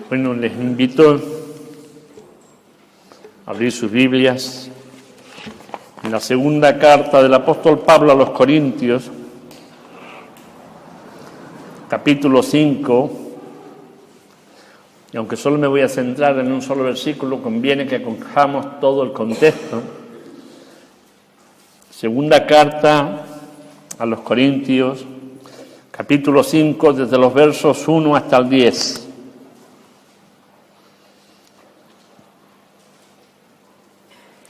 Bueno, les invito a abrir sus Biblias en la segunda carta del apóstol Pablo a los Corintios, capítulo 5, y aunque solo me voy a centrar en un solo versículo, conviene que cojamos todo el contexto. Segunda carta a los Corintios, capítulo 5, desde los versos 1 hasta el 10.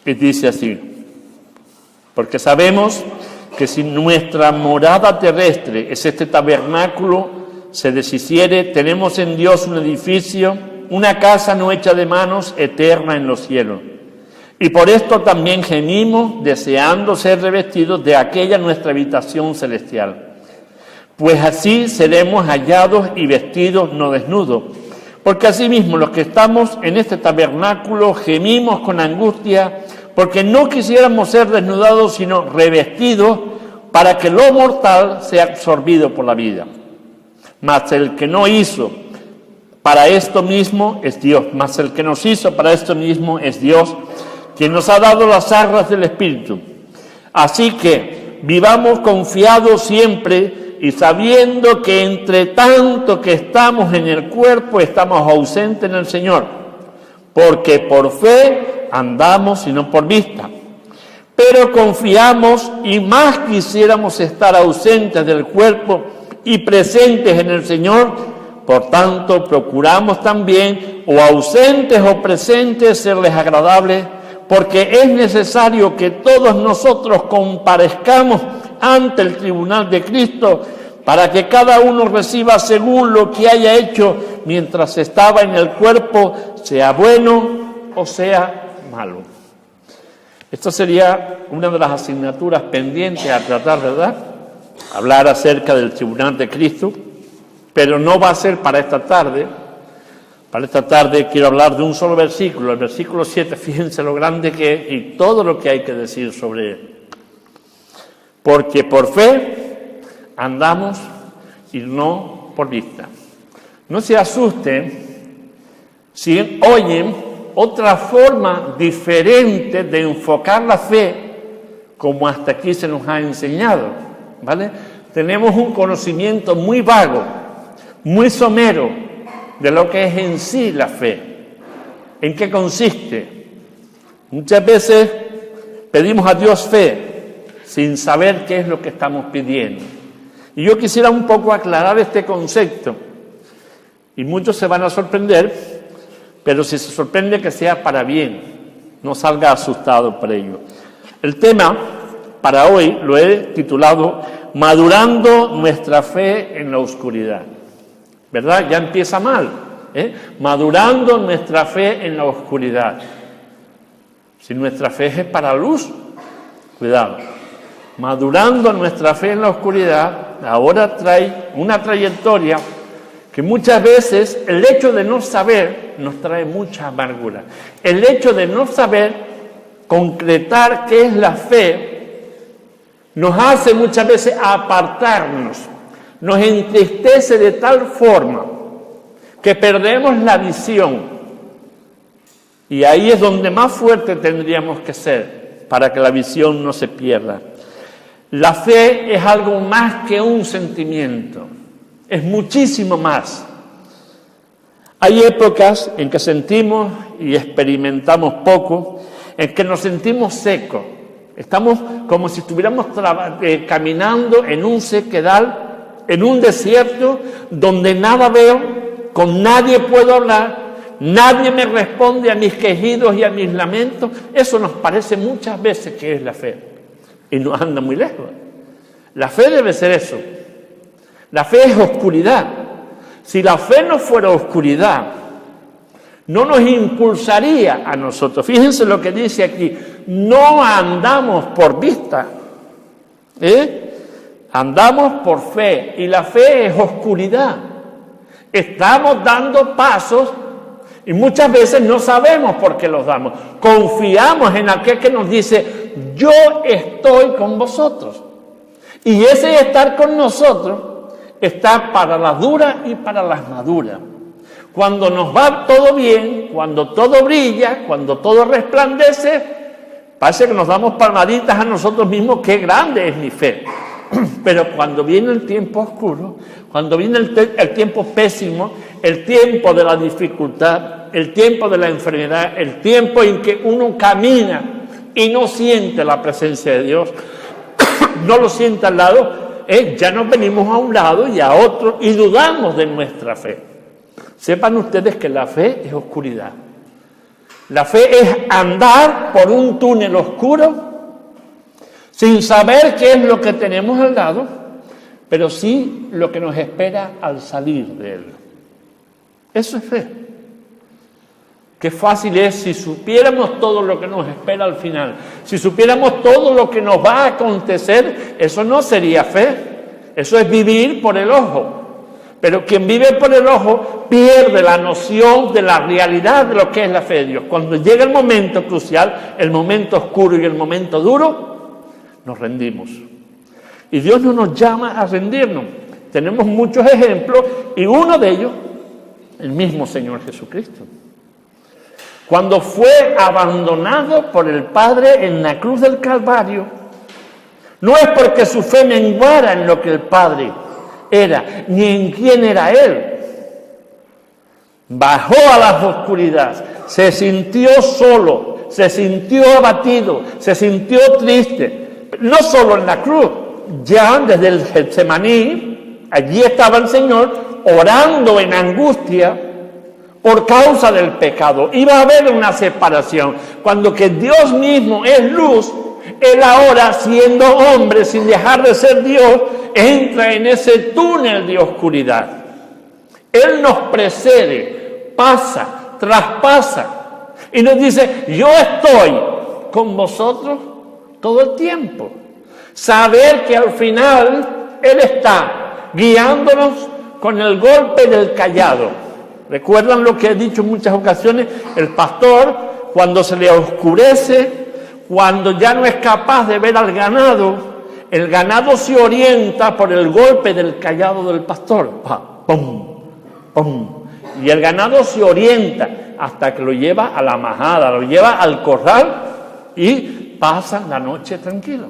Y dice así: porque sabemos que si nuestra morada terrestre es este tabernáculo, se deshiciere, tenemos en Dios un edificio, una casa no hecha de manos, eterna en los cielos. Y por esto también gemimos, deseando ser revestidos de aquella nuestra habitación celestial. Pues así seremos hallados y vestidos, no desnudos. Porque asimismo los que estamos en este tabernáculo gemimos con angustia, porque no quisiéramos ser desnudados, sino revestidos, para que lo mortal sea absorbido por la vida. Mas el que no hizo para esto mismo es Dios, mas el que nos hizo para esto mismo es Dios, quien nos ha dado las arras del Espíritu. Así que vivamos confiados siempre y sabiendo que entre tanto que estamos en el cuerpo, estamos ausentes en el Señor, porque por fe andamos y no por vista. Pero confiamos y más quisiéramos estar ausentes del cuerpo y presentes en el Señor. Por tanto, procuramos también, o ausentes o presentes, serles agradables, porque es necesario que todos nosotros comparezcamos ante el tribunal de Cristo, para que cada uno reciba según lo que haya hecho mientras estaba en el cuerpo, sea bueno o sea malo. Esto sería una de las asignaturas pendientes a tratar, ¿verdad? Hablar acerca del tribunal de Cristo, pero no va a ser para esta tarde. Para esta tarde quiero hablar de un solo versículo, el versículo 7, fíjense lo grande que es y todo lo que hay que decir sobre él. Porque por fe andamos y no por vista. No se asusten si oyen otra forma diferente de enfocar la fe, como hasta aquí se nos ha enseñado, ¿vale? Tenemos un conocimiento muy vago, muy somero, de lo que es en sí la fe. ¿En qué consiste? Muchas veces pedimos a Dios fe sin saber qué es lo que estamos pidiendo. Y yo quisiera un poco aclarar este concepto. Y muchos se van a sorprender, pero si se sorprende que sea para bien, no salga asustado por ello. El tema para hoy lo he titulado Madurando nuestra fe en la oscuridad. ¿Verdad? Ya empieza mal, ¿eh? Madurando nuestra fe en la oscuridad. Si nuestra fe es para la luz, cuidado. Madurando nuestra fe en la oscuridad, ahora trae una trayectoria que muchas veces el hecho de no saber nos trae mucha amargura. El hecho de no saber concretar qué es la fe nos hace muchas veces apartarnos, nos entristece de tal forma que perdemos la visión. Y ahí es donde más fuerte tendríamos que ser para que la visión no se pierda. La fe es algo más que un sentimiento, es muchísimo más. Hay épocas en que sentimos y experimentamos poco, en que nos sentimos secos. Estamos como si estuviéramos caminando en un sequedal, en un desierto donde nada veo, con nadie puedo hablar, nadie me responde a mis quejidos y a mis lamentos. Eso nos parece muchas veces que es la fe y nos anda muy lejos. La fe debe ser eso. La fe es oscuridad. Si la fe no fuera oscuridad, no nos impulsaría a nosotros. Fíjense lo que dice aquí: no andamos por vista, andamos por fe, y la fe es oscuridad. Estamos dando pasos y muchas veces no sabemos por qué los damos. Confiamos en aquel que nos dice: yo estoy con vosotros. Y ese estar con nosotros está para las duras y para las maduras. Cuando nos va todo bien, cuando todo brilla, cuando todo resplandece, parece que nos damos palmaditas a nosotros mismos, qué grande es mi fe. Pero cuando viene el tiempo oscuro, cuando viene el tiempo pésimo, el tiempo de la dificultad, el tiempo de la enfermedad, el tiempo en que uno camina y no siente la presencia de Dios, no lo siente al lado, ya nos venimos a un lado y a otro y dudamos de nuestra fe. Sepan ustedes que la fe es oscuridad. La fe es andar por un túnel oscuro sin saber qué es lo que tenemos al lado, pero sí lo que nos espera al salir de él. Eso es fe. Qué fácil es si supiéramos todo lo que nos espera al final, si supiéramos todo lo que nos va a acontecer, eso no sería fe, eso es vivir por el ojo. Pero quien vive por el ojo pierde la noción de la realidad de lo que es la fe de Dios. Cuando llega el momento crucial, el momento oscuro y el momento duro, nos rendimos. Y Dios no nos llama a rendirnos. Tenemos muchos ejemplos y uno de ellos, el mismo Señor Jesucristo. Cuando fue abandonado por el Padre en la cruz del Calvario, no es porque su fe menguara en lo que el Padre era, ni en quién era Él. Bajó a las oscuridades, se sintió solo, se sintió abatido, se sintió triste. No solo en la cruz, ya desde el Getsemaní, allí estaba el Señor orando en angustia por causa del pecado. Iba a haber una separación. Cuando que Dios mismo es luz, Él ahora, siendo hombre, sin dejar de ser Dios, entra en ese túnel de oscuridad. Él nos precede, pasa, traspasa, y nos dice, yo estoy con vosotros todo el tiempo. Saber que al final Él está guiándonos con el golpe del cayado. ¿Recuerdan lo que he dicho en muchas ocasiones? El pastor, cuando se le oscurece, cuando ya no es capaz de ver al ganado, el ganado se orienta por el golpe del cayado del pastor. ¡Pum! ¡Pum! Y el ganado se orienta hasta que lo lleva a la majada, lo lleva al corral y pasa la noche tranquilo.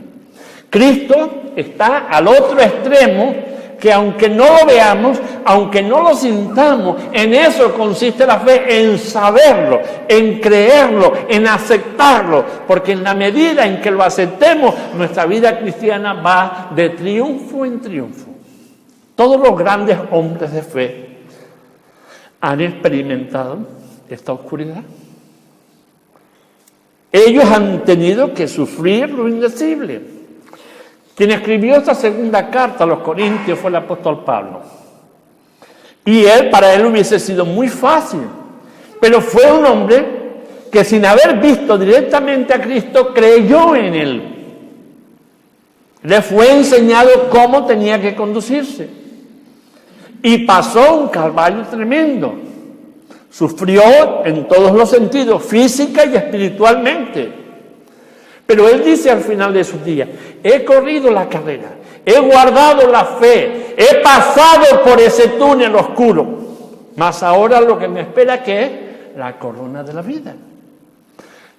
Cristo está al otro extremo, que aunque no lo veamos, aunque no lo sintamos, en eso consiste la fe, en saberlo, en creerlo, en aceptarlo, porque en la medida en que lo aceptemos, nuestra vida cristiana va de triunfo en triunfo. Todos los grandes hombres de fe han experimentado esta oscuridad. Ellos han tenido que sufrir lo indecible. Quien escribió esta segunda carta a los Corintios fue el apóstol Pablo. Y para él hubiese sido muy fácil, pero fue un hombre que sin haber visto directamente a Cristo, creyó en él. Le fue enseñado cómo tenía que conducirse. Y pasó un calvario tremendo. Sufrió en todos los sentidos, física y espiritualmente. Pero él dice al final de sus días, he corrido la carrera, he guardado la fe, he pasado por ese túnel oscuro, mas ahora lo que me espera que es la corona de la vida.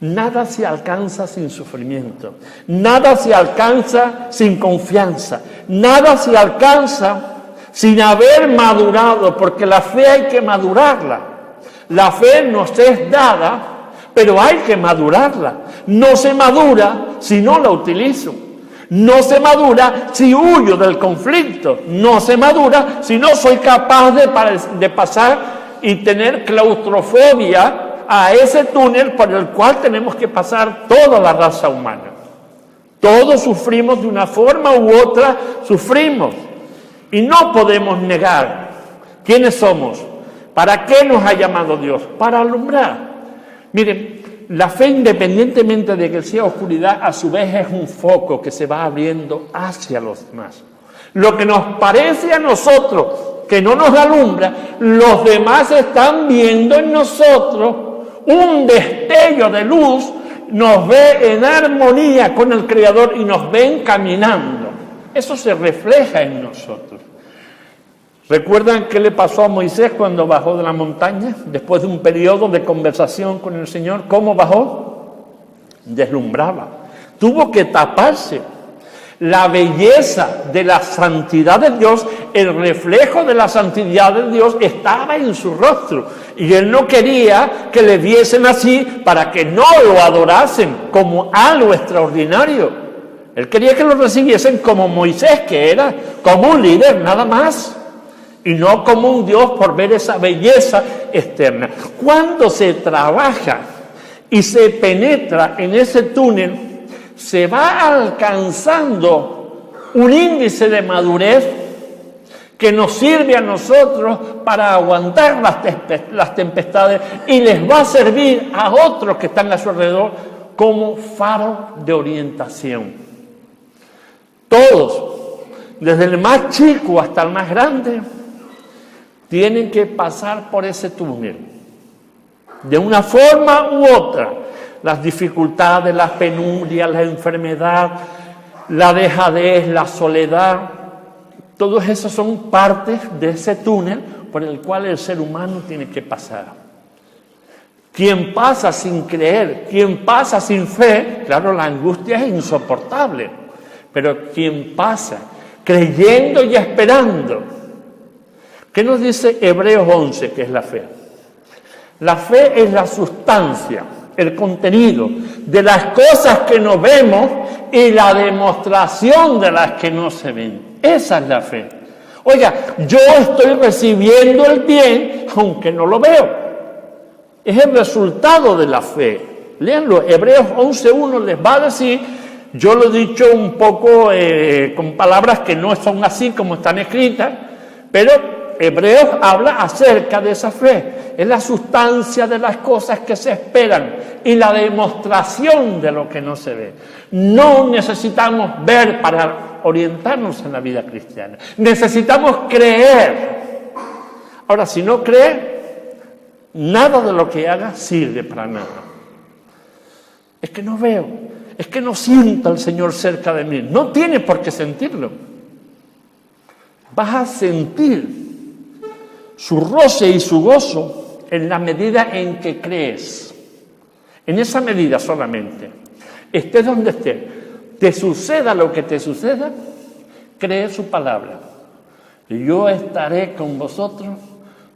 Nada se alcanza sin sufrimiento, nada se alcanza sin confianza, nada se alcanza sin haber madurado, porque la fe hay que madurarla. La fe nos es dada, pero hay que madurarla. No se madura si no la utilizo. No se madura si huyo del conflicto. No se madura si no soy capaz de pasar y tener claustrofobia a ese túnel por el cual tenemos que pasar toda la raza humana. Todos sufrimos de una forma u otra, sufrimos. Y no podemos negar quiénes somos. ¿Para qué nos ha llamado Dios? Para alumbrar. Miren, la fe, independientemente de que sea oscuridad, a su vez es un foco que se va abriendo hacia los demás. Lo que nos parece a nosotros que no nos alumbra, los demás están viendo en nosotros un destello de luz, nos ve en armonía con el Creador y nos ven caminando. Eso se refleja en nosotros. ¿Recuerdan qué le pasó a Moisés cuando bajó de la montaña? Después de un periodo de conversación con el Señor, ¿cómo bajó? Deslumbraba. Tuvo que taparse. La belleza de la santidad de Dios, el reflejo de la santidad de Dios estaba en su rostro. Y él no quería que le viesen así para que no lo adorasen como algo extraordinario. Él quería que lo recibiesen como Moisés, que era como un líder, nada más. Y no como un Dios por ver esa belleza externa. Cuando se trabaja y se penetra en ese túnel, se va alcanzando un índice de madurez que nos sirve a nosotros para aguantar las tempestades y les va a servir a otros que están a su alrededor como faro de orientación. Todos, desde el más chico hasta el más grande, tienen que pasar por ese túnel, de una forma u otra. Las dificultades, las penurias, la enfermedad, la dejadez, la soledad, todos esos son partes de ese túnel por el cual el ser humano tiene que pasar. Quien pasa sin creer, quien pasa sin fe, claro, la angustia es insoportable, pero quien pasa creyendo y esperando. ¿Qué nos dice Hebreos 11, que es la fe? La fe es la sustancia, el contenido de las cosas que no vemos y la demostración de las que no se ven. Esa es la fe. Oiga, yo estoy recibiendo el bien aunque no lo veo. Es el resultado de la fe. Léanlo, Hebreos 11:1 les va a decir, yo lo he dicho un poco con palabras que no son así como están escritas, pero Hebreos habla acerca de esa fe. Es la sustancia de las cosas que se esperan y la demostración de lo que no se ve. No necesitamos ver para orientarnos en la vida cristiana. Necesitamos creer. Ahora, si no cree, nada de lo que haga sirve para nada. Es que no veo, es que no siento al Señor cerca de mí. No tiene por qué sentirlo. Vas a sentir su roce y su gozo en la medida en que crees. En esa medida solamente. Estés donde estés, te suceda lo que te suceda, cree su palabra. Y yo estaré con vosotros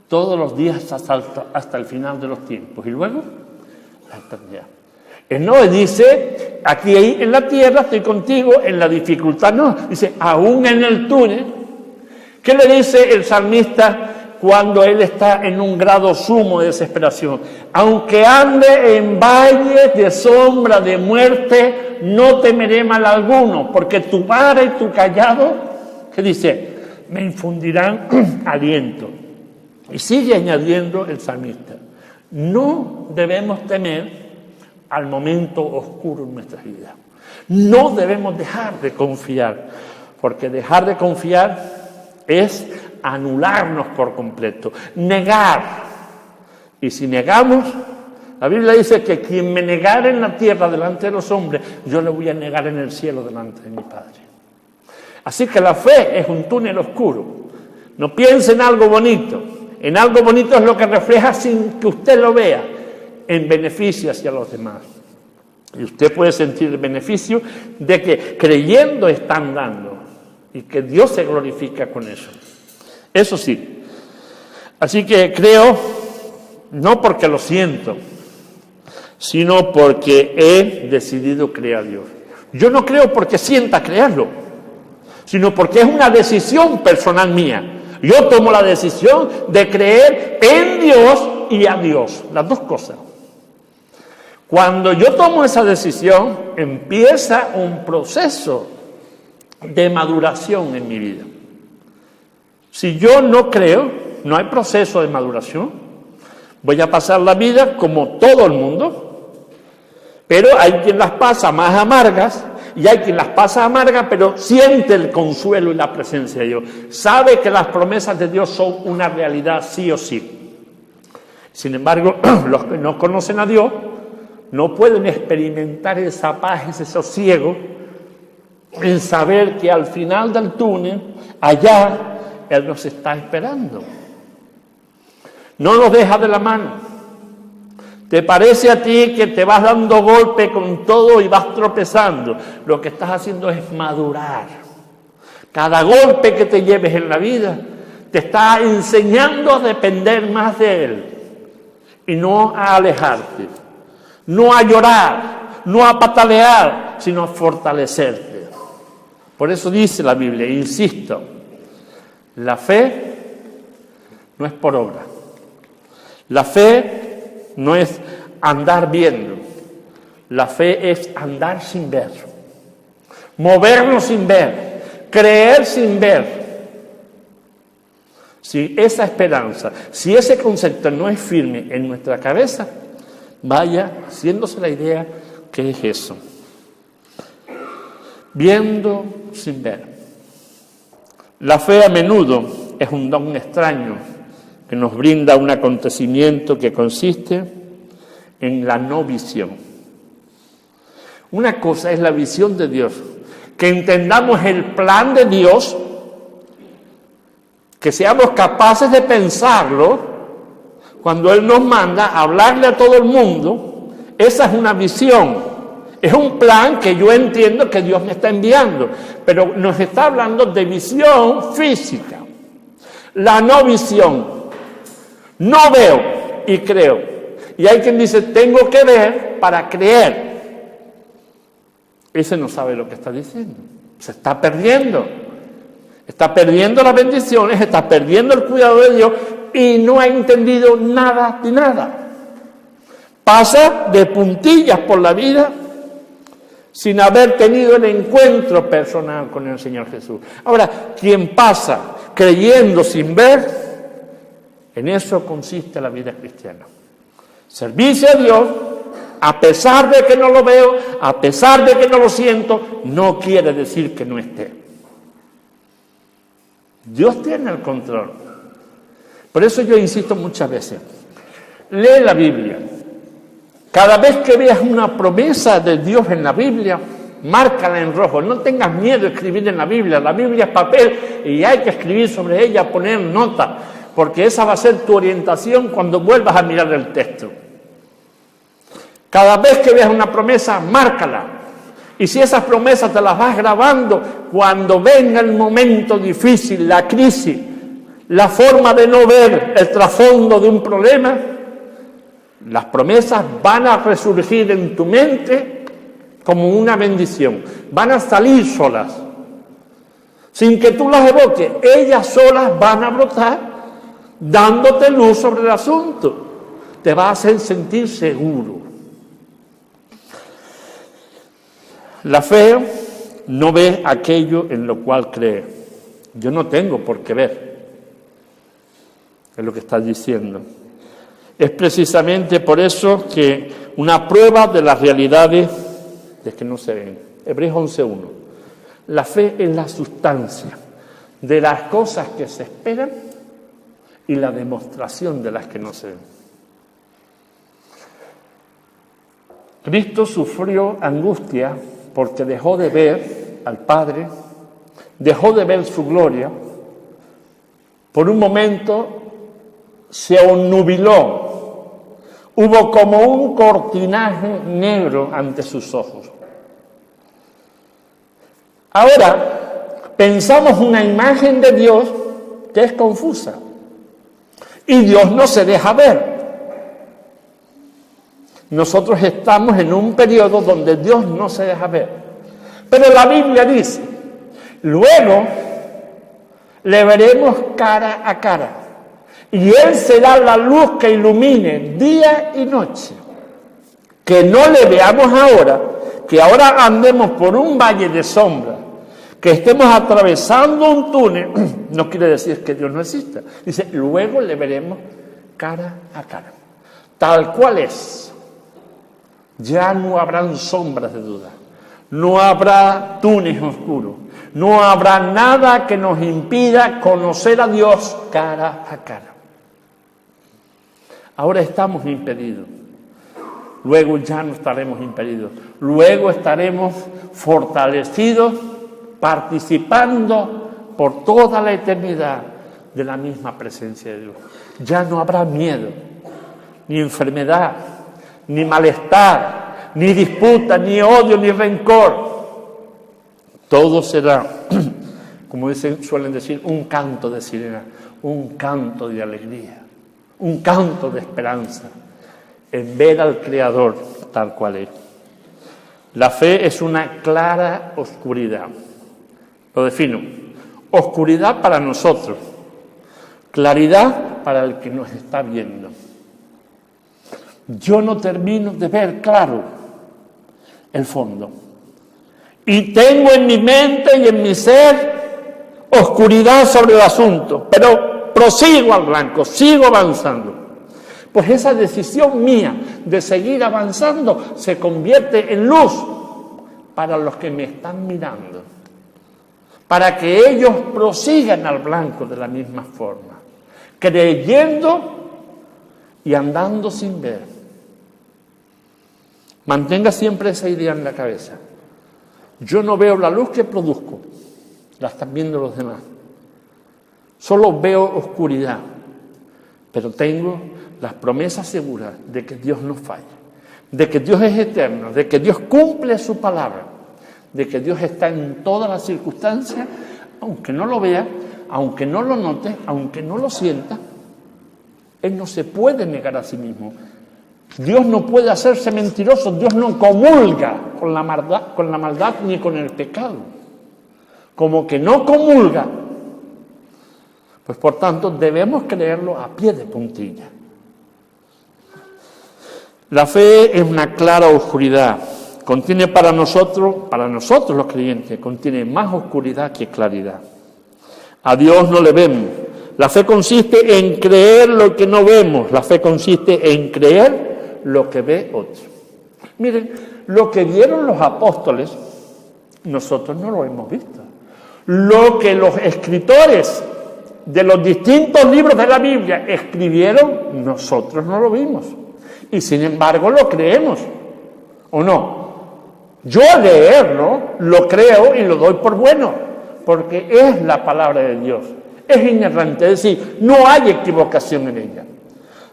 todos los días hasta el final de los tiempos. Y luego, la eternidad. Él no dice, aquí en la tierra estoy contigo, en la dificultad no. Dice, aún en el túnel. ¿Qué le dice el salmista cuando él está en un grado sumo de desesperación? Aunque ande en valles de sombra de muerte, no temeré mal alguno, porque tu vara y tu callado, ¿qué dice? Me infundirán aliento. Y sigue añadiendo el salmista, no debemos temer al momento oscuro en nuestras vidas. No debemos dejar de confiar, porque dejar de confiar es anularnos por completo, negar. Y si negamos, la Biblia dice que quien me negare en la tierra delante de los hombres, yo le voy a negar en el cielo delante de mi Padre. Así que la fe es un túnel oscuro. No piense en algo bonito. En algo bonito es lo que refleja sin que usted lo vea, en beneficio hacia los demás. Y usted puede sentir el beneficio de que creyendo están dando y que Dios se glorifica con eso. Eso sí. Así que creo, no porque lo siento, sino porque he decidido creer a Dios. Yo no creo porque sienta creerlo, sino porque es una decisión personal mía. Yo tomo la decisión de creer en Dios y a Dios, las dos cosas. Cuando yo tomo esa decisión, empieza un proceso de maduración en mi vida. Si yo no creo, no hay proceso de maduración. Voy a pasar la vida como todo el mundo, pero hay quien las pasa más amargas y hay quien las pasa amargas, pero siente el consuelo y la presencia de Dios. Sabe que las promesas de Dios son una realidad sí o sí. Sin embargo, los que no conocen a Dios no pueden experimentar esa paz, ese sosiego, en saber que al final del túnel, allá Él nos está esperando. No nos deja de la mano. ¿Te parece a ti que te vas dando golpe con todo y vas tropezando? Lo que estás haciendo es madurar. Cada golpe que te lleves en la vida te está enseñando a depender más de Él y no a alejarte, no a llorar, no a patalear, sino a fortalecerte. Por eso dice la Biblia, insisto, la fe no es por obra. La fe no es andar viendo. La fe es andar sin ver. Movernos sin ver. Creer sin ver. Si esa esperanza, si ese concepto no es firme en nuestra cabeza, vaya haciéndose la idea que es eso. Viendo sin ver. La fe a menudo es un don extraño que nos brinda un acontecimiento que consiste en la no visión. Una cosa es la visión de Dios, que entendamos el plan de Dios, que seamos capaces de pensarlo cuando Él nos manda a hablarle a todo el mundo. Esa es una visión, es un plan que yo entiendo que Dios me está enviando, pero nos está hablando de visión física. La no visión, no veo y creo. Y hay quien dice, tengo que ver para creer. Ese no sabe lo que está diciendo, se está perdiendo. Está perdiendo las bendiciones, está perdiendo el cuidado de Dios y no ha entendido nada de nada. Pasa de puntillas por la vida sin haber tenido el encuentro personal con el Señor Jesús. Ahora, quien pasa creyendo sin ver, en eso consiste la vida cristiana. Servicio a Dios, a pesar de que no lo veo, a pesar de que no lo siento, no quiere decir que no esté. Dios tiene el control. Por eso yo insisto muchas veces, lee la Biblia. Cada vez que veas una promesa de Dios en la Biblia, márcala en rojo. No tengas miedo de escribir en la Biblia. La Biblia es papel y hay que escribir sobre ella, poner nota, porque esa va a ser tu orientación cuando vuelvas a mirar el texto. Cada vez que veas una promesa, márcala. Y si esas promesas te las vas grabando, cuando venga el momento difícil, la crisis, la forma de no ver el trasfondo de un problema, las promesas van a resurgir en tu mente como una bendición. Van a salir solas, sin que tú las evoques. Ellas solas van a brotar, dándote luz sobre el asunto. Te va a hacer sentir seguro. La fe no ve aquello en lo cual cree. Yo no tengo por qué ver. Es lo que está diciendo. Es precisamente por eso que una prueba de las realidades de que no se ven. Hebreos 11:1. La fe es la sustancia de las cosas que se esperan y la demostración de las que no se ven. Cristo sufrió angustia porque dejó de ver al Padre, dejó de ver su gloria. Por un momento se obnubiló, hubo como un cortinaje negro ante sus ojos. Ahora, pensamos una imagen de Dios que es confusa y Dios no se deja ver. Nosotros estamos en un periodo donde Dios no se deja ver. Pero la Biblia dice, luego le veremos cara a cara. Y Él será la luz que ilumine día y noche. Que no le veamos ahora, que ahora andemos por un valle de sombra, que estemos atravesando un túnel, no quiere decir que Dios no exista. Dice, luego le veremos cara a cara. Tal cual es. Ya no habrán sombras de duda, no habrá túneles oscuros, no habrá nada que nos impida conocer a Dios cara a cara. Ahora estamos impedidos, luego ya no estaremos impedidos, luego estaremos fortalecidos, participando por toda la eternidad de la misma presencia de Dios. Ya no habrá miedo, ni enfermedad, ni malestar, ni disputa, ni odio, ni rencor. Todo será, como suelen decir, un canto de sirena, un canto de alegría, un canto de esperanza, en ver al Creador tal cual es. La fe es una clara oscuridad. Lo defino. Oscuridad para nosotros, claridad para el que nos está viendo. Yo no termino de ver claro el fondo. Y tengo en mi mente y en mi ser oscuridad sobre el asunto, pero prosigo al blanco, sigo avanzando. Pues esa decisión mía de seguir avanzando se convierte en luz para los que me están mirando, para que ellos prosigan al blanco de la misma forma, creyendo y andando sin ver. Mantenga siempre esa idea en la cabeza. Yo no veo la luz que produzco, la están viendo los demás. Solo veo oscuridad, pero tengo las promesas seguras de que Dios no falla, de que Dios es eterno, de que Dios cumple su palabra, de que Dios está en todas las circunstancias, aunque no lo vea, aunque no lo note, aunque no lo sienta. Él no se puede negar a sí mismo. Dios no puede hacerse mentiroso, Dios no comulga con la maldad ni con el pecado. Como que no comulga, pues por tanto debemos creerlo a pie de puntilla. La fe es una clara oscuridad, contiene para nosotros los creyentes, contiene más oscuridad que claridad. A Dios no le vemos. La fe consiste en creer lo que no vemos, la fe consiste en creer lo que ve otro. Miren, lo que vieron los apóstoles, nosotros no lo hemos visto. Lo que los escritores de los distintos libros de la Biblia escribieron, nosotros no lo vimos. Y sin embargo lo creemos, ¿o no? Yo al leerlo lo creo y lo doy por bueno, porque es la palabra de Dios, es inerrante, es decir, no hay equivocación en ella.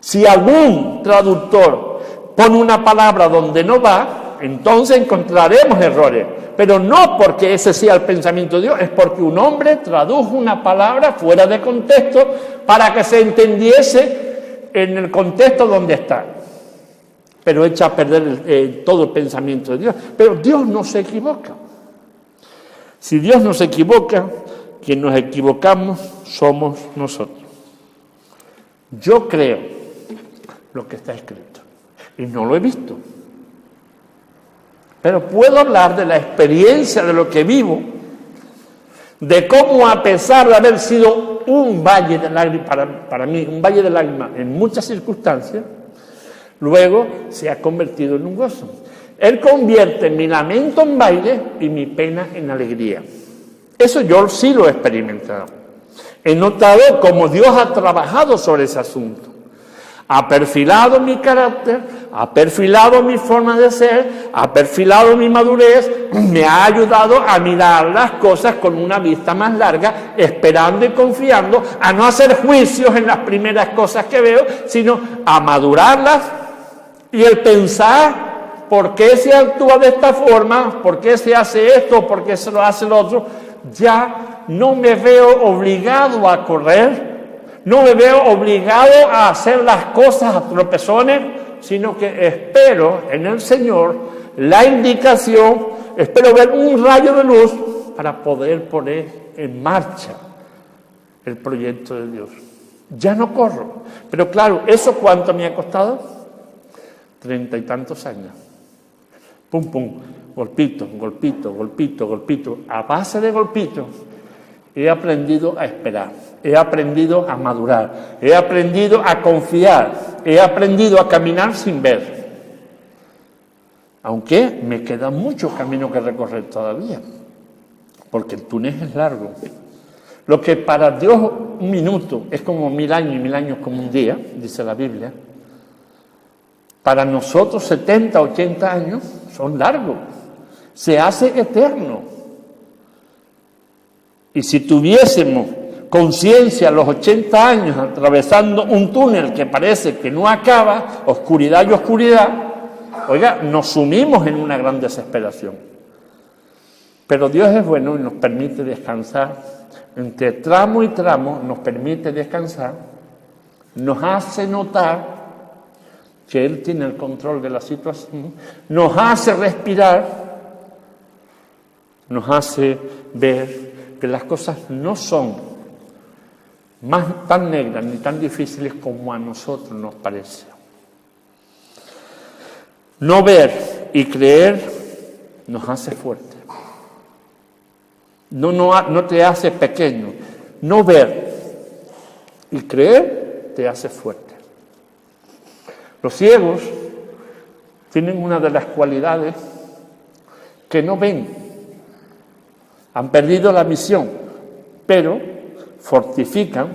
Si algún traductor pone una palabra donde no va, entonces encontraremos errores, pero no porque ese sea el pensamiento de Dios, es porque un hombre tradujo una palabra fuera de contexto para que se entendiese en el contexto donde está. Pero echa a perder todo el pensamiento de Dios. Pero Dios no se equivoca. Si Dios no se equivoca, quien nos equivocamos somos nosotros. Yo creo lo que está escrito y no lo he visto. Pero puedo hablar de la experiencia de lo que vivo, de cómo a pesar de haber sido un valle de lágrimas, para mí, un valle de lágrimas en muchas circunstancias, luego se ha convertido en un gozo. Él convierte mi lamento en baile y mi pena en alegría. Eso yo sí lo he experimentado. He notado cómo Dios ha trabajado sobre ese asunto. Ha perfilado mi carácter, ha perfilado mi forma de ser, ha perfilado mi madurez, me ha ayudado a mirar las cosas con una vista más larga, esperando y confiando, a no hacer juicios en las primeras cosas que veo, sino a madurarlas. Y el pensar, ¿por qué se actúa de esta forma? ¿Por qué se hace esto? ¿Por qué se lo hace el otro? Ya no me veo obligado a correr, no me veo obligado a hacer las cosas a tropezones, sino que espero en el Señor la indicación, espero ver un rayo de luz para poder poner en marcha el proyecto de Dios. Ya no corro, pero claro, ¿eso cuánto me ha costado? 30 y tantos años. Pum, pum, golpito, golpito, golpito, golpito. A base de golpitos he aprendido a esperar, he aprendido a madurar, he aprendido a confiar, he aprendido a caminar sin ver. Aunque me queda mucho camino que recorrer todavía, porque el túnel es largo. Lo que para Dios un minuto es como 1000 años y 1000 años como un día, dice la Biblia. Para nosotros 70, 80 años son largos, se hace eterno. Y si tuviésemos conciencia a los 80 años, atravesando un túnel que parece que no acaba, oscuridad y oscuridad, oiga, nos sumimos en una gran desesperación. Pero Dios es bueno y nos permite descansar. Entre tramo y tramo nos permite descansar, nos hace notar que Él tiene el control de la situación, nos hace respirar, nos hace ver que las cosas no son más tan negras ni tan difíciles como a nosotros nos parece. No ver y creer nos hace fuerte. No te hace pequeño. No ver y creer te hace fuerte. Los ciegos tienen una de las cualidades que no ven. Han perdido la visión, pero fortifican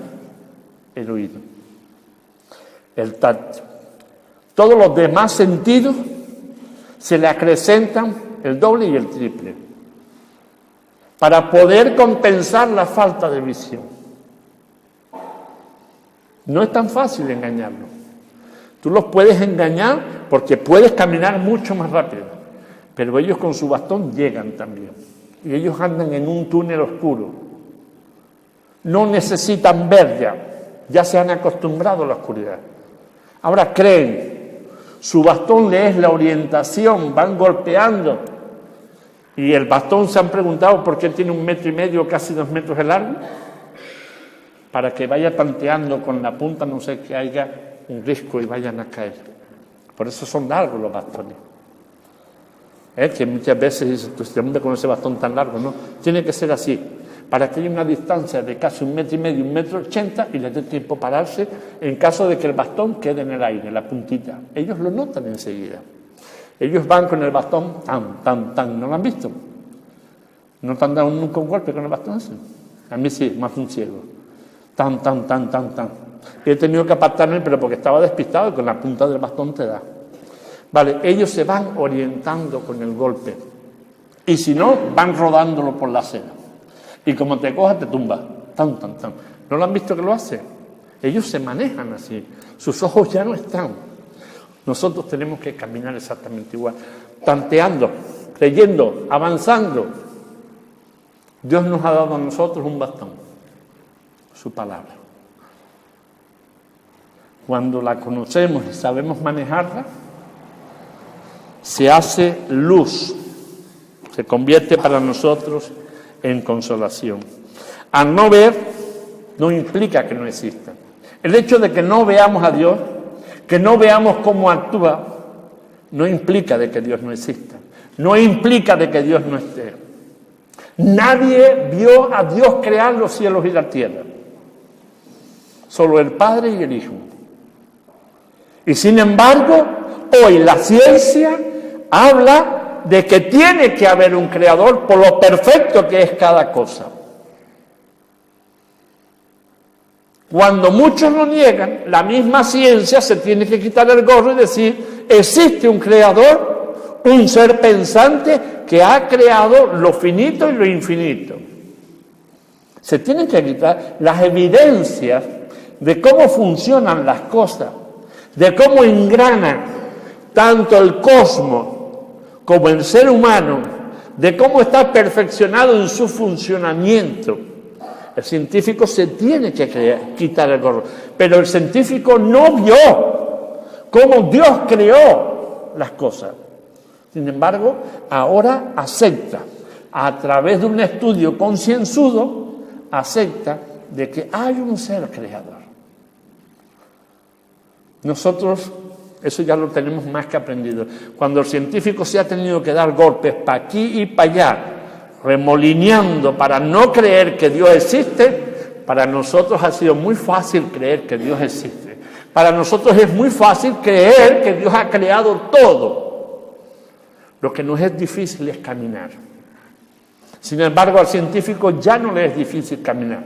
el oído, el tacto. Todos los demás sentidos se le acrecentan el doble y el triple para poder compensar la falta de visión. No es tan fácil engañarlos. Tú los puedes engañar porque puedes caminar mucho más rápido, pero ellos con su bastón llegan también. Y ellos andan en un túnel oscuro. No necesitan ver ya se han acostumbrado a la oscuridad. Ahora creen, su bastón le es la orientación, van golpeando. Y el bastón, se han preguntado por qué tiene 1,5 metros, casi 2 metros de largo, para que vaya tanteando con la punta, no sé, que haya un risco y vayan a caer. Por eso son largos los bastones. Que muchas veces dicen, pues este hombre con ese bastón tan largo, no, tiene que ser así, para que haya una distancia de casi 1,5 metros, 1,80 m y le dé tiempo pararse en caso de que el bastón quede en el aire, la puntita. Ellos lo notan enseguida. Ellos van con el bastón, tan, ¿no lo han visto? ¿No te han dado nunca un golpe con el bastón así? A mí sí, más un ciego. Tan. He tenido que apartarme, pero porque estaba despistado y con la punta del bastón te da. Vale, ellos se van orientando con el golpe. Y si no, van rodándolo por la acera. Y como te coja, te tumba. Tan. ¿No lo han visto que lo hace? Ellos se manejan así. Sus ojos ya no están. Nosotros tenemos que caminar exactamente igual. Tanteando, creyendo, avanzando. Dios nos ha dado a nosotros un bastón. Su palabra. Cuando la conocemos y sabemos manejarla, se hace luz, se convierte para nosotros en consolación. Al no ver, no implica que no exista. El hecho de que no veamos a Dios, que no veamos cómo actúa, no implica de que Dios no exista. No implica de que Dios no esté. Nadie vio a Dios crear los cielos y la tierra. Solo el Padre y el Hijo. Y sin embargo, hoy la ciencia habla de que tiene que haber un creador por lo perfecto que es cada cosa. Cuando muchos lo niegan, la misma ciencia se tiene que quitar el gorro y decir, existe un creador, un ser pensante que ha creado lo finito y lo infinito. Se tienen que quitar las evidencias de cómo funcionan las cosas, de cómo engranan tanto el cosmos como el ser humano, de cómo está perfeccionado en su funcionamiento. El científico se tiene que quitar el gorro, pero el científico no vio cómo Dios creó las cosas. Sin embargo, ahora acepta, a través de un estudio concienzudo, acepta de que hay un ser creador. Nosotros eso ya lo tenemos más que aprendido. Cuando el científico se ha tenido que dar golpes para aquí y para allá, remolineando para no creer que Dios existe, para nosotros ha sido muy fácil creer que Dios existe. Para nosotros es muy fácil creer que Dios ha creado todo. Lo que nos es difícil es caminar. Sin embargo, al científico ya no le es difícil caminar,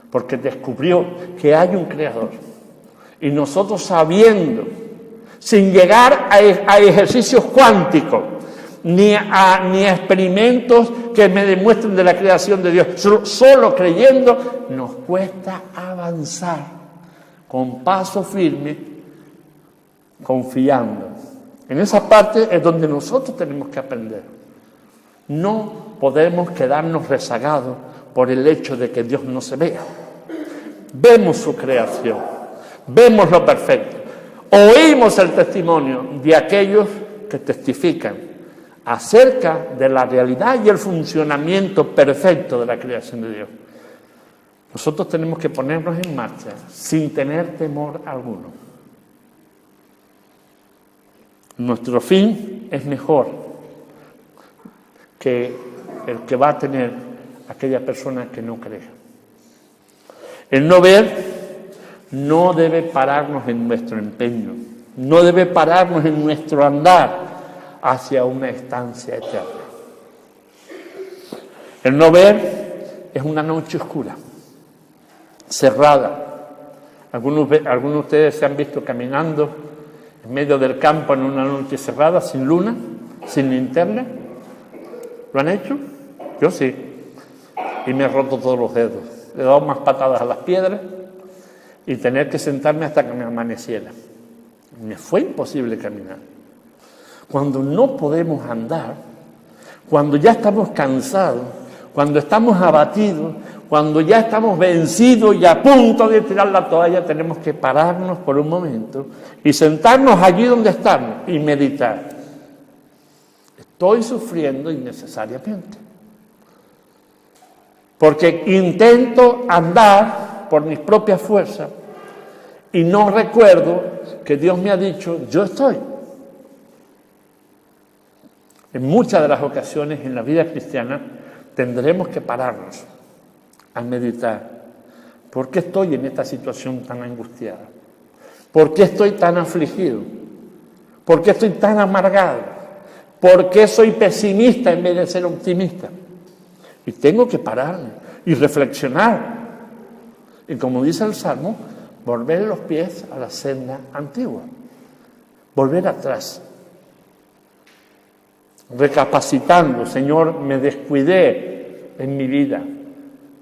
porque descubrió que hay un creador. Y nosotros sabiendo, sin llegar a ejercicios cuánticos, ni a experimentos que me demuestren de la creación de Dios. Solo creyendo nos cuesta avanzar con paso firme, confiando. En esa parte es donde nosotros tenemos que aprender. No podemos quedarnos rezagados por el hecho de que Dios no se vea. Vemos su creación, vemos lo perfecto, oímos el testimonio de aquellos que testifican acerca de la realidad y el funcionamiento perfecto de la creación de Dios. Nosotros tenemos que ponernos en marcha sin tener temor alguno. Nuestro fin es mejor que el que va a tener aquella persona que no cree. El no ver no debe pararnos en nuestro empeño, no debe pararnos en nuestro andar hacia una estancia eterna. El no ver es una noche oscura, cerrada. Algunos de ustedes se han visto caminando en medio del campo en una noche cerrada, sin luna, sin linterna. ¿Lo han hecho? Yo sí. Y me he roto todos los dedos. Le he dado más patadas a las piedras y tener que sentarme hasta que me amaneciera. Me fue imposible caminar. Cuando no podemos andar, cuando ya estamos cansados, cuando estamos abatidos, cuando ya estamos vencidos y a punto de tirar la toalla, tenemos que pararnos por un momento y sentarnos allí donde estamos y meditar. Estoy sufriendo innecesariamente. Porque intento andar por mis propias fuerzas y no recuerdo que Dios me ha dicho, yo estoy. En muchas de las ocasiones en la vida cristiana tendremos que pararnos a meditar. ¿Por qué estoy en esta situación tan angustiada? ¿Por qué estoy tan afligido? ¿Por qué estoy tan amargado? ¿Por qué soy pesimista en vez de ser optimista? Y tengo que pararme y reflexionar. Y como dice el Salmo, volver los pies a la senda antigua. Volver atrás. Recapacitando, Señor, me descuidé en mi vida.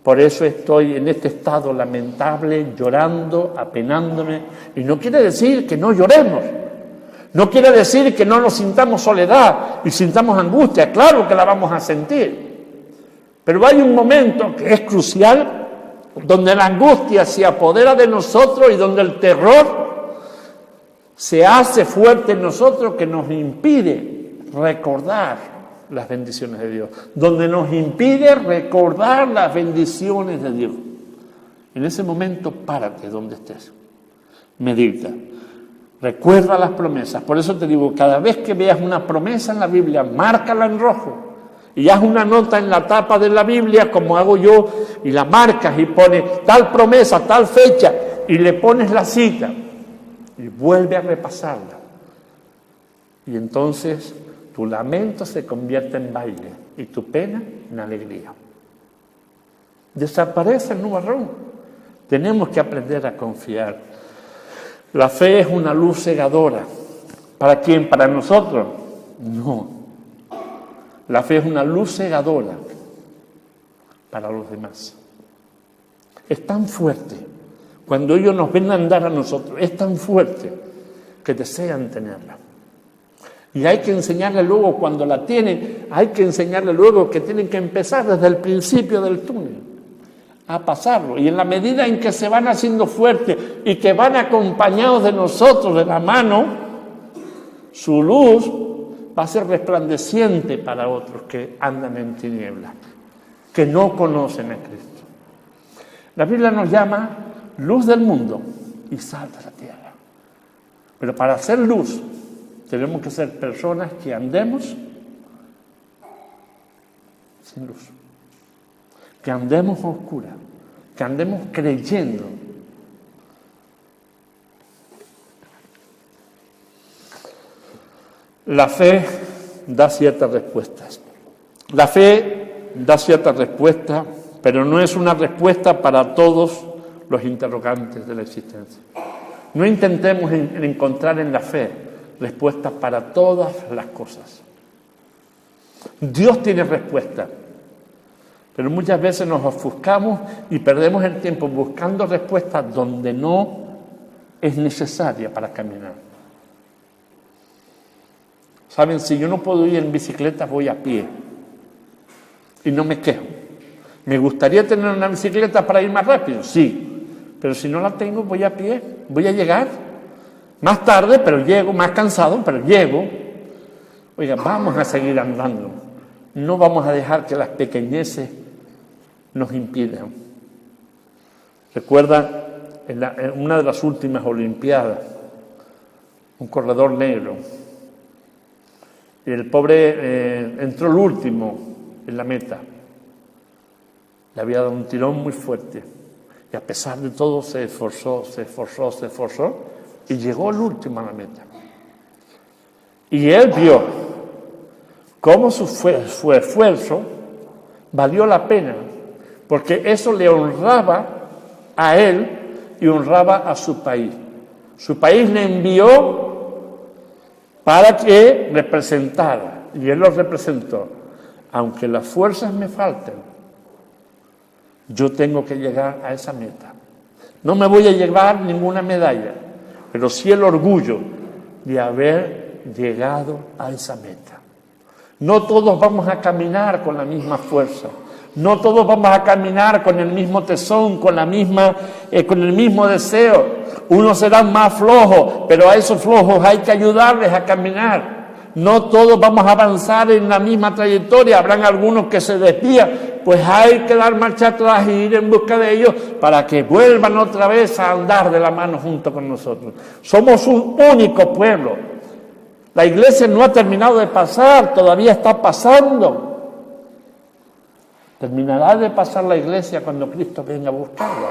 Por eso estoy en este estado lamentable, llorando, apenándome. Y no quiere decir que no lloremos. No quiere decir que no nos sintamos soledad y sintamos angustia. Claro que la vamos a sentir. Pero hay un momento que es crucial, donde la angustia se apodera de nosotros y donde el terror se hace fuerte en nosotros, que nos impide recordar las bendiciones de Dios, donde nos impide recordar las bendiciones de Dios. En ese momento, párate donde estés, medita, recuerda las promesas. Por eso te digo, cada vez que veas una promesa en la Biblia, márcala en rojo. Y haz una nota en la tapa de la Biblia, como hago yo, y la marcas y pones tal promesa, tal fecha, y le pones la cita, y vuelve a repasarla. Y entonces tu lamento se convierte en baile, y tu pena en alegría. Desaparece el nubarrón. Tenemos que aprender a confiar. La fe es una luz cegadora. ¿Para quién? ¿Para nosotros? No. La fe es una luz cegadora para los demás. Es tan fuerte, cuando ellos nos ven andar a nosotros, es tan fuerte que desean tenerla. Y hay que enseñarle luego, cuando la tienen, hay que enseñarle luego que tienen que empezar desde el principio del túnel a pasarlo. Y en la medida en que se van haciendo fuertes y que van acompañados de nosotros de la mano, su luz va a ser resplandeciente para otros que andan en tinieblas, que no conocen a Cristo. La Biblia nos llama luz del mundo y sal de la tierra. Pero para hacer luz tenemos que ser personas que andemos sin luz, que andemos oscuras, que andemos creyendo. La fe da ciertas respuestas. La fe da ciertas respuestas, pero no es una respuesta para todos los interrogantes de la existencia. No intentemos encontrar en la fe respuestas para todas las cosas. Dios tiene respuesta. Pero muchas veces nos ofuscamos y perdemos el tiempo buscando respuestas donde no es necesaria para caminar. Saben, si yo no puedo ir en bicicleta, voy a pie. Y no me quejo. ¿Me gustaría tener una bicicleta para ir más rápido? Sí. Pero si no la tengo, voy a pie. Voy a llegar. Más tarde, pero llego. Más cansado, pero llego. Oiga, vamos a seguir andando. No vamos a dejar que las pequeñeces nos impidan. Recuerda, en una de las últimas Olimpiadas, un corredor negro. El pobre entró el último en la meta. Le había dado un tirón muy fuerte. Y a pesar de todo se esforzó y llegó el último a la meta. Y él vio cómo su esfuerzo valió la pena, porque eso le honraba a él y honraba a su país. Su país le envió para que representara, y él lo representó. Aunque las fuerzas me falten, yo tengo que llegar a esa meta. No me voy a llevar ninguna medalla, pero sí el orgullo de haber llegado a esa meta. No todos vamos a caminar con la misma fuerza. No todos vamos a caminar con el mismo tesón, con el mismo deseo. Unos serán más flojos, pero a esos flojos hay que ayudarles a caminar. No todos vamos a avanzar en la misma trayectoria. Habrán algunos que se desvían, pues hay que dar marcha atrás y ir en busca de ellos para que vuelvan otra vez a andar de la mano junto con nosotros. Somos un único pueblo. La iglesia no ha terminado de pasar, todavía está pasando. Terminará de pasar la iglesia cuando Cristo venga a buscarla.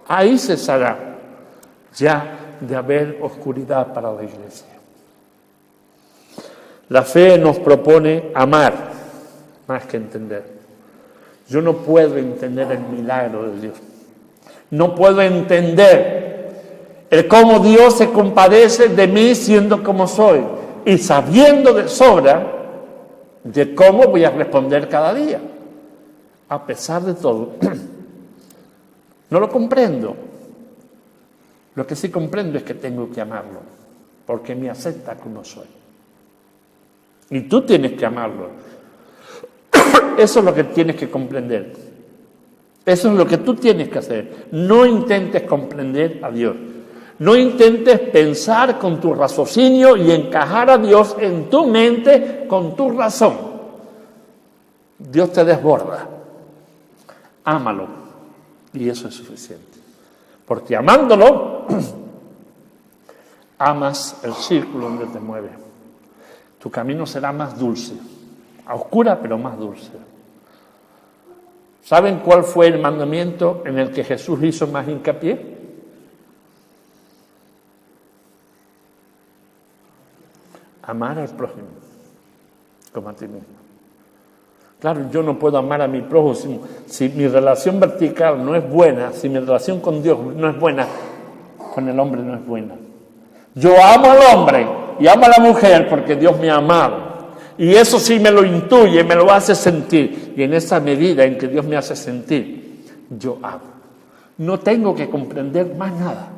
Ahí cesará ya de haber oscuridad para la iglesia. La fe nos propone amar más que entender. Yo no puedo entender el milagro de Dios. No puedo entender el cómo Dios se compadece de mí siendo como soy y sabiendo de sobra de cómo voy a responder cada día. A pesar de todo, no lo comprendo. Lo que sí comprendo es que tengo que amarlo, porque me acepta como soy. Y tú tienes que amarlo. Eso es lo que tienes que comprender. Eso es lo que tú tienes que hacer. No intentes comprender a Dios. No intentes pensar con tu raciocinio y encajar a Dios en tu mente con tu razón. Dios te desborda. Ámalo. Y eso es suficiente. Porque amándolo, amas el círculo donde te mueve. Tu camino será más dulce. A oscura, pero más dulce. ¿Saben cuál fue el mandamiento en el que Jesús hizo más hincapié? Amar al prójimo como a ti mismo. Claro, yo no puedo amar a mi prójimo si mi relación vertical no es buena, si mi relación con Dios no es buena, con el hombre no es buena. Yo amo al hombre y amo a la mujer porque Dios me ha amado. Y eso sí me lo intuye, me lo hace sentir. Y en esa medida en que Dios me hace sentir, yo hago. No tengo que comprender más nada.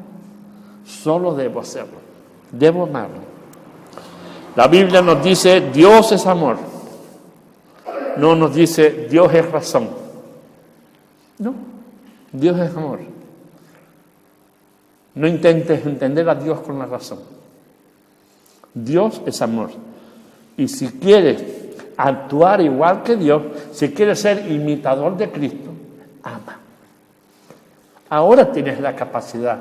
Solo debo hacerlo. Debo amarlo. La Biblia nos dice, Dios es amor. No nos dice, Dios es razón. No, Dios es amor. No intentes entender a Dios con la razón. Dios es amor. Y si quieres actuar igual que Dios, si quieres ser imitador de Cristo, ama. Ahora tienes la capacidad,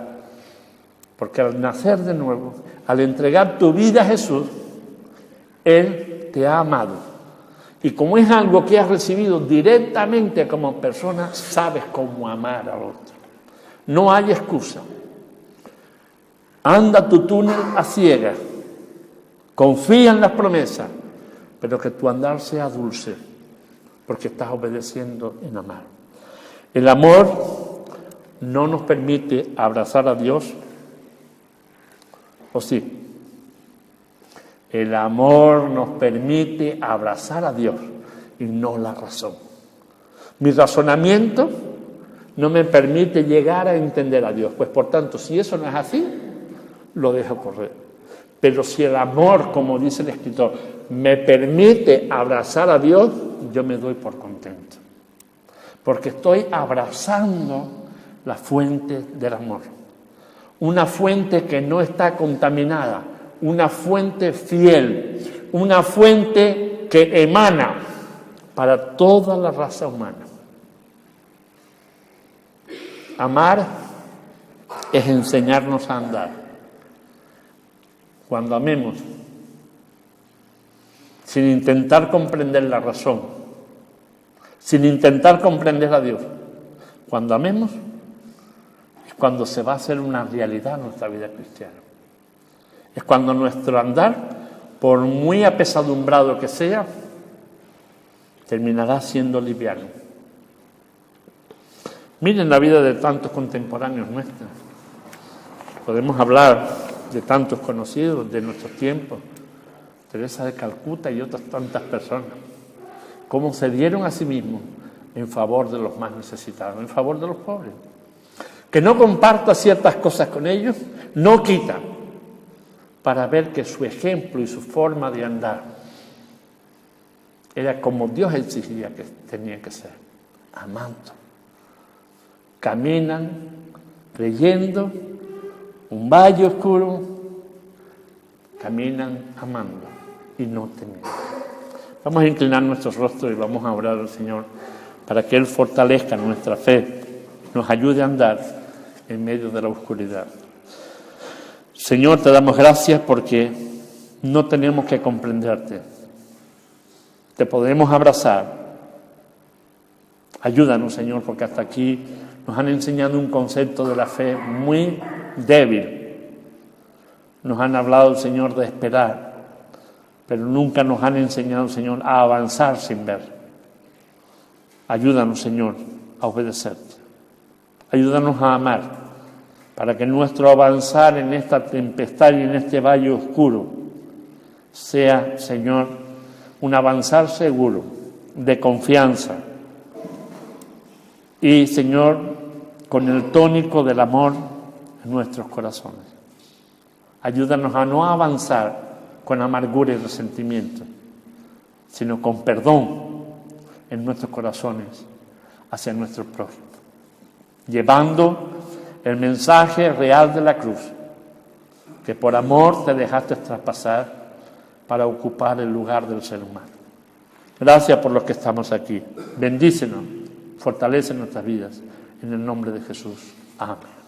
porque al nacer de nuevo, al entregar tu vida a Jesús, Él te ha amado. Y como es algo que has recibido directamente como persona, sabes cómo amar al otro. No hay excusa. Anda tu túnel a ciegas. Confía en las promesas, pero que tu andar sea dulce, porque estás obedeciendo en amar. El amor no nos permite abrazar a Dios, ¿o sí? El amor nos permite abrazar a Dios y no la razón. Mi razonamiento no me permite llegar a entender a Dios. Pues por tanto, si eso no es así, lo dejo correr. Pero si el amor, como dice el escritor, me permite abrazar a Dios, yo me doy por contento. Porque estoy abrazando la fuente del amor. Una fuente que no está contaminada, una fuente fiel, una fuente que emana para toda la raza humana. Amar es enseñarnos a andar. Cuando amemos, sin intentar comprender la razón, sin intentar comprender a Dios, cuando amemos, es cuando se va a hacer una realidad nuestra vida cristiana. Es cuando nuestro andar, por muy apesadumbrado que sea, terminará siendo liviano. Miren la vida de tantos contemporáneos nuestros. Podemos hablar de tantos conocidos de nuestros tiempos, Teresa de Calcuta y otras tantas personas, cómo se dieron a sí mismos en favor de los más necesitados, en favor de los pobres. Que no comparta ciertas cosas con ellos, no quita, para ver que su ejemplo y su forma de andar era como Dios exigía que tenía que ser, amando. Caminan creyendo un valle oscuro, caminan amando y no temiendo. Vamos a inclinar nuestros rostros y vamos a orar al Señor para que Él fortalezca nuestra fe, nos ayude a andar en medio de la oscuridad. Señor, te damos gracias porque no tenemos que comprenderte. Te podemos abrazar. Ayúdanos, Señor, porque hasta aquí nos han enseñado un concepto de la fe muy débil. Nos han hablado, Señor, de esperar, pero nunca nos han enseñado, Señor, a avanzar sin ver. Ayúdanos, Señor, a obedecerte. Ayúdanos a amar, para que nuestro avanzar en esta tempestad y en este valle oscuro sea, Señor, un avanzar seguro, de confianza. Y, Señor, con el tónico del amor en nuestros corazones. Ayúdanos a no avanzar con amargura y resentimiento, sino con perdón en nuestros corazones hacia nuestro prójimo, llevando el mensaje real de la cruz, que por amor te dejaste traspasar para ocupar el lugar del ser humano. Gracias por los que estamos aquí. Bendícenos, fortalece nuestras vidas. En el nombre de Jesús. Amén.